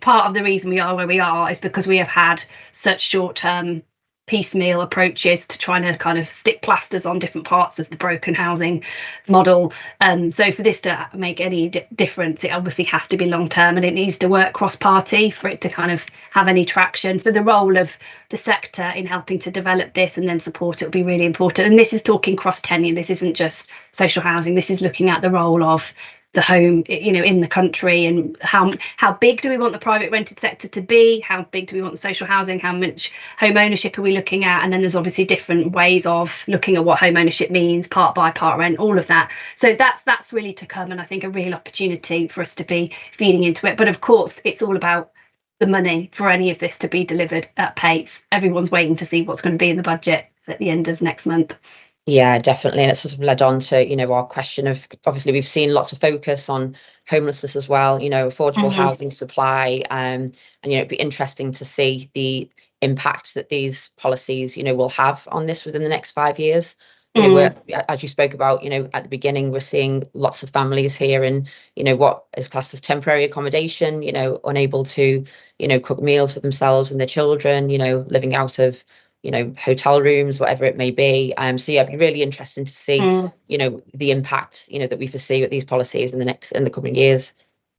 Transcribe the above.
part of the reason we are where we are is because we have had such short-term piecemeal approaches to trying to kind of stick plasters on different parts of the broken housing model. So for this to make any difference, it obviously has to be long term, and it needs to work cross-party for it to kind of have any traction. So the role of the sector in helping to develop this and then support it will be really important. And this is talking cross-tenure. This isn't just social housing. This is looking at the role of the home, in the country, and how big do we want the private rented sector to be, how big do we want the social housing, how much home ownership are we looking at, and then there's obviously different ways of looking at what home ownership means, part buy, part rent, all of that. So that's really to come, and I think a real opportunity for us to be feeding into it. But of course it's all about the money for any of this to be delivered at pace. Everyone's waiting to see what's going to be in the budget at the end of next month. Yeah, definitely. And it's sort of led on to, our question of, obviously, we've seen lots of focus on homelessness as well, affordable housing supply. And, it'd be interesting to see the impact that these policies, will have on this within the next 5 years. We're, as you spoke about, at the beginning, we're seeing lots of families here in, what is classed as temporary accommodation, unable to, cook meals for themselves and their children, living out of hotel rooms, whatever it may be. So yeah, it'd be really interesting to see, the impact, that we foresee with these policies in the coming years.